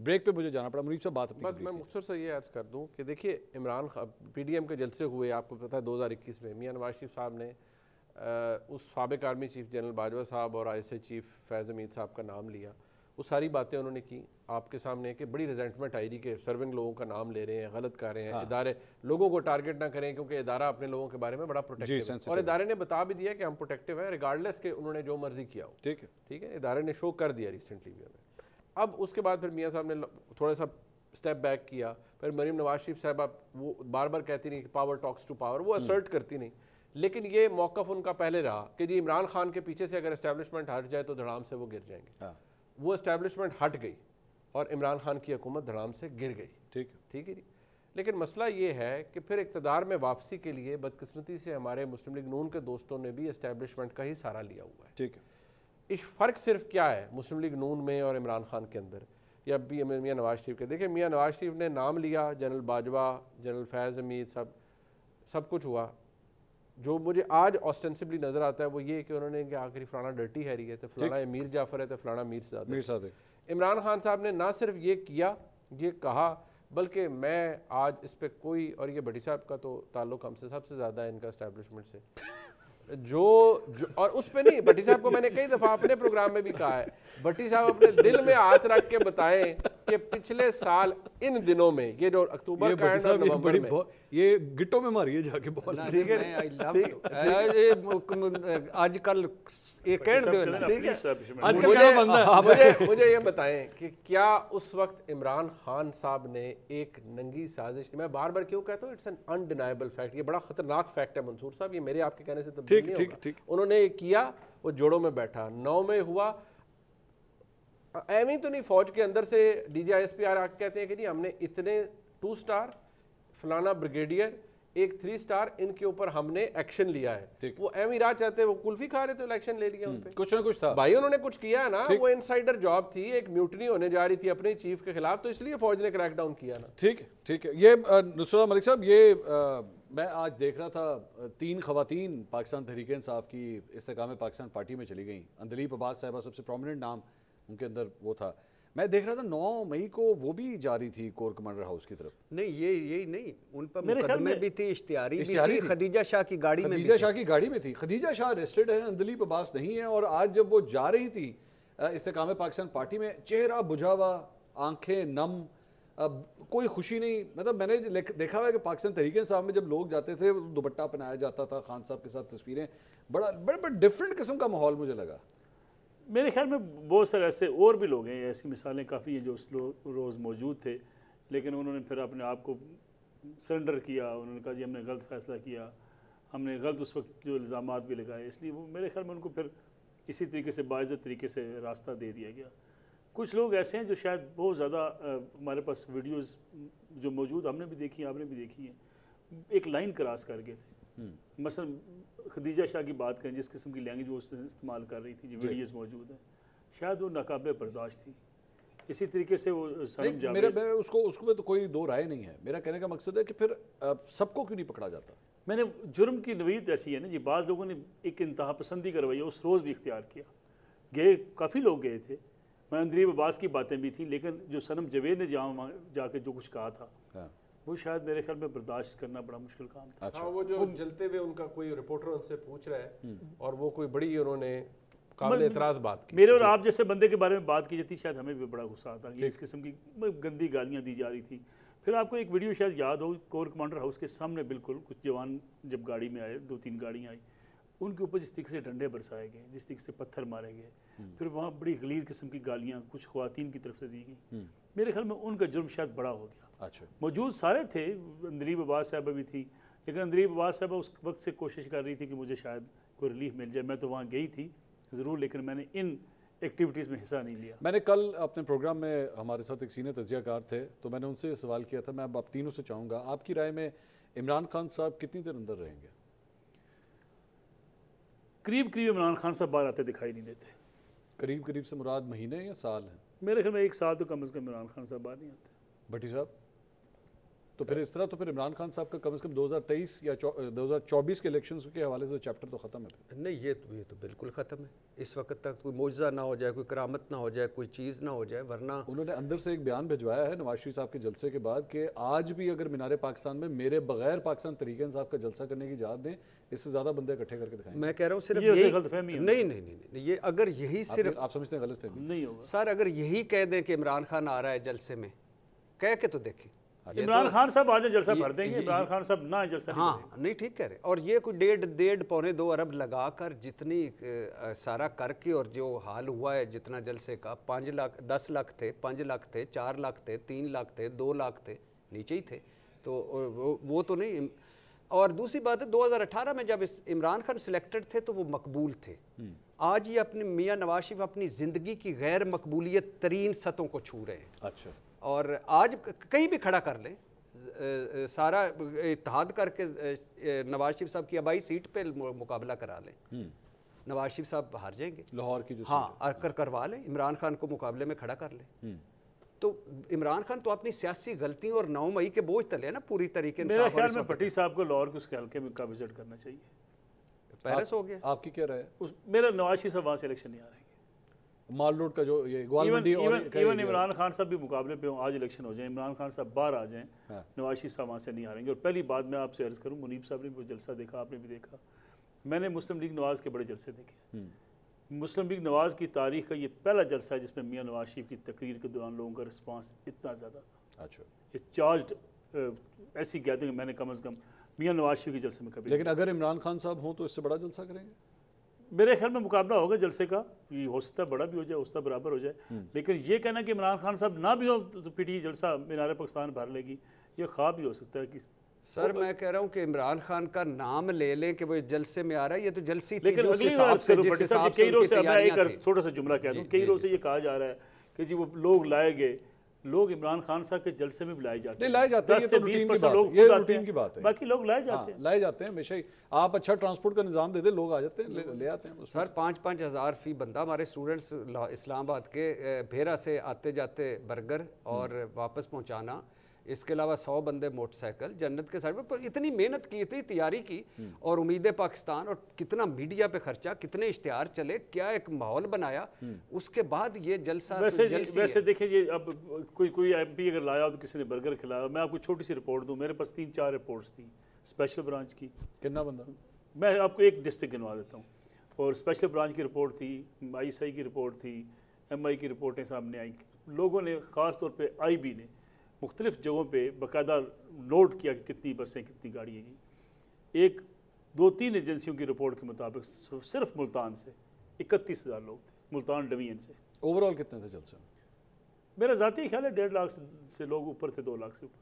Break پہ مجھے جانا پڑا. منیب صاحب بات بس میں مختصر سے یہ عرض کر دوں کہ دیکھیے Imran Khan P D M کے جلسے ہوئے آپ کو پتہ ہے 2021 میں میاں نواز شریف صاحب نے اس سابق آرمی چیف جنرل باجوہ صاحب اور آئی ایس اے چیف فیض حمید صاحب کا نام لیا. وہ ساری باتیں انہوں نے کی آپ کے سامنے کہ بڑی ریزنٹمنٹ آئی رہی کہ سرونگ لوگوں کا نام لے رہے ہیں, غلط کر رہے ہیں, ادارے لوگوں کو ٹارگٹ نہ کریں کیونکہ ادارہ اپنے لوگوں کے بارے میں بڑا پروٹیکٹیو ہے, اور ادارے نے بتا بھی دیا کہ ہم پروٹیکٹیو ہیں ریگارڈلیس کہ انہوں نے جو مرضی کیا ہو. ٹھیک ہے, ادارے نے شو کر دیا ریسنٹلی بھی ہمیں. اب اس کے بعد پھر میاں صاحب نے تھوڑا سا اسٹیپ بیک کیا. پھر مریم نواز شریف صاحبہ وہ بار بار کہتی نہیں کہ پاور ٹاکس ٹو پاور, وہ اسرٹ کرتی نہیں, لیکن یہ موقف ان کا پہلے رہا کہ جی عمران خان کے پیچھے سے اگر اسٹیبلشمنٹ ہٹ جائے تو دھڑام سے وہ گر جائیں گے. وہ اسٹیبلشمنٹ ہٹ گئی اور عمران خان کی حکومت دھڑام سے گر گئی. ٹھیک ہے جی. لیکن مسئلہ یہ ہے کہ پھر اقتدار میں واپسی کے لیے بدقسمتی سے ہمارے مسلم لیگ نون کے دوستوں نے بھی اسٹیبلشمنٹ کا ہی سہارا لیا ہوا ہے. اس فرق صرف کیا ہے مسلم لیگ نون میں اور عمران خان کے اندر یا بھی میاں نواز شریف کے؟ دیکھیں میاں نواز شریف نے نام لیا, جنرل باجوہ, جنرل فیض حمید, سب کچھ ہوا. جو مجھے آج آسٹینسبلی نظر آتا ہے وہ یہ کہ انہوں نے کہ آخری فلانا ڈرٹی ہیری ہے تو فلانا میر جعفر ہے تو فلانا میر صادق. عمران خان صاحب نے نہ صرف یہ کیا, یہ کہا, بلکہ میں آج اس پہ کوئی, اور یہ بھٹی صاحب کا تو تعلق ہم سے سب سے زیادہ ہے ان کا اسٹیبلشمنٹ سے, جو اور اس پہ نہیں, بھٹی صاحب کو میں نے کئی دفعہ اپنے پروگرام میں بھی کہا ہے, بھٹی صاحب اپنے دل میں ہاتھ رکھ کے بتائیں کہ پچھلے سال ان دنوں میں یہ جو اکتوبر کا اینڈ اور نومبر میں یہ گٹوں میں ماریے جا کے بول آج کل مجھے یہ بتائیں کہ کیا اس وقت عمران خان صاحب نے ایک ننگی سازش, میں بار بار کیوں کہتا ہوں اٹس این انڈینائبل فیکٹ, یہ بڑا خطرناک فیکٹ ہے منصور صاحب, یہ میرے آپ کے کہنے سے تبدیل نہیں ہوگا. انہوں نے یہ کیا, وہ جوڑوں میں بیٹھا, 9 میں ہوا, ایویں تو نہیں فوج کے اندر سے D G I S P R کہتے ہیں کہ جی ہم نے اتنے 2 سٹار فلانا بریگیڈیئر ایک 3 سٹار ان کے اوپر ہم نے ایکشن لیا ہے. وہ ایویں راہ چاہتے وہ کلفی کھا رہے تھے, الیکشن لے لیا ان پہ, کچھ نہ کچھ تھا بھائی, انہوں نے کچھ کیا نا, وہ انسائڈر جاب تھی, ایک میوٹنی ہونے جا رہی تھی اپنے چیف کے خلاف, تو اس لیے فوج نے کریک ڈاؤن کیا نا. ٹھیک ہے. یہ نصرت ملک صاحب, یہ میں آج دیکھ رہا تھا 3 خواتین پاکستان تحریک انصاف کی استحکام پاکستان پارٹی میں چلی گئیں. اندلیب عباس صاحبہ سب سے پرومیننٹ نام ان کے اندر وہ تھا. میں دیکھ رہا تھا 9 مئی کو وہ بھی جا رہی تھی کور کمانڈر ہاؤس کی طرف. نہیں یہی نہیں, ان پر مقدمے بھی تھی, اشتہاری بھی تھی, خدیجہ شاہ کی گاڑی میں, خدیجہ شاہ کی گاڑی میں تھی. خدیجہ شاہ ارسٹڈ ہے, اندلیب عباس نہیں ہے. اور آج جب وہ جا رہی تھی استحکام پاکستان پارٹی میں, چہرہ بجھا ہوا, آنکھیں نم, کوئی خوشی نہیں. مطلب میں نے دیکھا ہوا ہے کہ پاکستان تحریک انصاف میں جب لوگ جاتے تھے دوپٹہ پہنایا جاتا تھا, خان صاحب کے ساتھ تصویریں, بڑا ڈفرینٹ قسم کا ماحول مجھے لگا. میرے خیال میں بہت سارے ایسے اور بھی لوگ ہیں, ایسی مثالیں کافی ہیں جو اس روز موجود تھے, لیکن انہوں نے پھر اپنے آپ کو سرنڈر کیا. انہوں نے کہا جی ہم نے غلط فیصلہ کیا, ہم نے غلط اس وقت جو الزامات بھی لگائے, اس لیے وہ میرے خیال میں ان کو پھر اسی طریقے سے باعزت طریقے سے راستہ دے دیا گیا. کچھ لوگ ایسے ہیں جو شاید بہت زیادہ, ہمارے پاس ویڈیوز جو موجود ہم نے بھی دیکھی, آپ نے بھی دیکھی ہیں, ایک لائن کراس کر گئے تھے. مثلا خدیجہ شاہ کی بات کریں, جس قسم کی لینگویج وہ استعمال کر رہی تھی, جو ویڈیوز موجود ہیں, شاید وہ ناقابل برداشت تھی. اسی طریقے سے وہ سنم جاوید, اس کو تو کوئی دو رائے نہیں ہے. میرا کہنے کا مقصد ہے کہ پھر سب کو کیوں نہیں پکڑا جاتا؟ میں نے جرم کی نوعیت ایسی ہے نا جی, بعض لوگوں نے ایک انتہا پسندی کا رویہ اس روز بھی اختیار کیا. گئے, کافی لوگ گئے تھے, میں اندلیب عباس کی باتیں بھی تھیں, لیکن جو سنم جاوید نے جا کے جو کچھ کہا تھا وہ شاید میرے خیال میں برداشت کرنا بڑا مشکل کام تھا. ہاں, وہ جو جلتے ہوئے ان کا کوئی رپورٹر ان سے پوچھ رہا ہے اور وہ کوئی بڑی انہوں نے قابل اعتراض بات کی. میرے اور آپ جیسے بندے کے بارے میں بات کی جاتی, شاید ہمیں بھی بڑا غصہ آتا کہ اس قسم کی گندی گالیاں دی جا رہی تھی. پھر آپ کو ایک ویڈیو شاید یاد ہو, کور کمانڈر ہاؤس کے سامنے بالکل کچھ جوان جب گاڑی میں آئے, 2-3 گاڑیاں آئی, ان کے اوپر جس طریقے سے ڈنڈے برسائے گئے, جس طریقے سے پتھر مارے گئے, پھر وہاں بڑی غلیظ قسم کی گالیاں کچھ خواتین کی طرف سے دی گئی. میرے خیال میں ان کا جرم شاید بڑا ہو گیا. موجود سارے تھے, اندلیب عباس صاحبہ بھی تھی, لیکن اندلیب عباس صاحبہ اس وقت سے کوشش کر رہی تھی کہ مجھے شاید کوئی ریلیف مل جائے. میں تو وہاں گئی تھی ضرور, لیکن میں نے ان ایکٹیویٹیز میں حصہ نہیں لیا. میں نے کل اپنے پروگرام میں, ہمارے ساتھ ایک سینئر تجزیہ کار تھے, تو میں نے ان سے سوال کیا تھا. میں اب آپ تینوں سے چاہوں گا, آپ کی رائے میں عمران خان صاحب کتنی دیر اندر رہیں گے؟ قریب عمران خان صاحب باہر آتے دکھائی نہیں دیتے. قریب سے مراد مہینے یا سال ہے؟ میرے خیال میں 1 سال تو کم از کم عمران خان صاحب باہر نہیں آتے. بھٹی صاحب؟ تو پھر اس طرح تو پھر عمران خان صاحب کا کم از کم 2023 یا 2024 کے الیکشنز کے حوالے سے چیپٹر تو ختم ہے. نہیں یہ تو بالکل ختم ہے. اس وقت تک کوئی معجزہ نہ ہو جائے, کوئی کرامت نہ ہو جائے, کوئی چیز نہ ہو جائے, ورنہ انہوں نے اندر سے ایک بیان بھجوایا ہے نواز شریف صاحب کے جلسے کے بعد کہ آج بھی اگر مینار پاکستان میں میرے بغیر پاکستان تحریک انصاف کا جلسہ کرنے کی اجازت دیں, اس سے زیادہ بندے اکٹھے کر کے دکھائیں. میں کہہ رہا ہوں صرف یہ غلط فہمی ہے. نہیں, یہ اگر یہی صرف آپ سمجھتے ہیں غلط فہمی نہیں ہوگا سر, اگر یہی کہہ دیں کہ عمران خان آ رہا ہے جلسے میں, کہہ کے تو دیکھیں. عمران خان صاحب آج جلسہ بھر دیں گے, عمران خان صاحب نہ جلسہ ہاں نہیں ٹھیک کہہ رہے. اور یہ کوئی 1.5 2 ارب لگا کر جتنی سارا کر کے, اور جو حال ہوا ہے جتنا جلسے کا, 5 لاکھ 10 لاکھ تھے, 5 لاکھ تھے, 4 لاکھ تھے, 3 لاکھ تھے, 2 لاکھ تھے, نیچے ہی تھے, تو وہ تو نہیں. اور دوسری بات ہے 2018 میں جب عمران خان سلیکٹڈ تھے تو وہ مقبول تھے. آج یہ اپنے میاں نواز شریف اپنی زندگی کی غیر مقبولیت ترین سطحوں کو چھو رہے ہیں. اچھا, اور آج کہیں بھی کھڑا کر لیں, سارا اتحاد کر کے نواز شریف صاحب کی آبائی سیٹ پہ مقابلہ کرا لیں, نواز شریف صاحب ہار جائیں گے. لاہور کی جو ہاں کروا لیں, عمران خان کو مقابلے میں کھڑا کر لیں. تو عمران خان تو اپنی سیاسی غلطیوں اور 9 مئی کے بوجھ تلے نا پوری طریقے سے. میرے خیال میں بھٹی صاحب کو لاہور کے اس کے حلقے میں کا وزٹ کرنا چاہیے. پیرس ہو گیا. آپ کی کیا رائے ہے؟ میرا نواز شریف صاحب وہاں سے الیکشن نہیں آ رہے ہیں. مال روڈ کا جو یہ گوال منڈی ایون عمران خان صاحب بھی مقابلے پہ ہوں, آج الیکشن ہو جائیں, عمران خان صاحب باہر آ جائیں, نواز شریف صاحب وہاں سے نہیں ہاریں گے. اور پہلی بات میں آپ سے عرض کروں, منیب صاحب نے بھی جلسہ دیکھا, آپ نے بھی دیکھا, میں نے مسلم لیگ نواز کے بڑے جلسے دیکھے. مسلم لیگ نواز کی تاریخ کا یہ پہلا جلسہ ہے جس میں میاں نواز شریف کی تقریر کے دوران لوگوں کا رسپانس اتنا زیادہ تھا. اچھا, یہ چارجڈ ایسی گیدرنگ میں نے کم از کم میاں نواز شریف کے جلسے میں کبھی. لیکن اگر عمران خان صاحب ہوں تو اس سے بڑا جلسہ کریں گے؟ میرے خیال میں مقابلہ ہوگا جلسے کا, یہ ہو سکتا ہے بڑا بھی ہو جائے, ہو سکتا ہے برابر ہو جائے. لیکن یہ کہنا کہ عمران خان صاحب نہ بھی ہو تو پی ٹی جلسہ مینار پاکستان بھر لے گی, یہ خواب بھی ہو سکتا ہے. کہ سر میں کہہ رہا ہوں کہ عمران خان کا نام لے لیں کہ وہ جلسے میں آ رہا ہے, یہ تو جلسی تھی. لیکن اگلی بار کئی روز سے, میں ایک چھوٹا سا جملہ کہہ دوں, کئی روز سے یہ کہا جا رہا ہے کہ جی وہ لوگ لائے گئے, لوگ عمران خان صاحب کے جلسے میں بھی لائے جاتے ہیں. 10 سے 20% لوگ خود آتے ہیں, باقی لوگ لائے جاتے ہیں. لائے جاتے ہیں ہمیشہ ہی. آپ اچھا ٹرانسپورٹ کا نظام دے دیں, لوگ آ جاتے ہیں, لے آتے ہیں. سر 5-5 ہزار فی بندہ ہمارے اسٹوڈنٹس اسلام آباد کے بھیرا سے آتے جاتے برگر اور واپس پہنچانا, اس کے علاوہ 100 بندے موٹر سائیکل جنت کے سائڈ پر. اتنی محنت کی, اتنی تیاری کی, اور امید پاکستان, اور کتنا میڈیا پہ خرچہ, کتنے اشتہار چلے, کیا ایک ماحول بنایا, اس کے بعد یہ جلسہ. ویسے دیکھیں یہ اب کوئی ایم پی اگر لایا تو کسی نے برگر کھلایا. میں آپ کو چھوٹی سی رپورٹ دوں, میرے پاس 3-4 رپورٹس تھیں اسپیشل برانچ کی. کتنا بندہ؟ میں آپ کو ایک ڈسٹرکٹ گنوا دیتا ہوں. اور اسپیشل برانچ کی رپورٹ تھی, آئی سی کی رپورٹ تھی, ایم آئی کی رپورٹیں سامنے آئیں. لوگوں نے خاص طور پہ آئی بی نے مختلف جگہوں پہ باقاعدہ نوٹ کیا کہ کتنی بسیں, کتنی گاڑیاں ہیں. ایک 2-3 ایجنسیوں کی رپورٹ کے مطابق صرف ملتان سے 31,000 لوگ تھے, ملتان ڈویژن سے. اوور آل کتنے تھے جلسے میں؟ میرا ذاتی خیال ہے 1.5 لاکھ سے لوگ اوپر تھے, 2 لاکھ سے اوپر.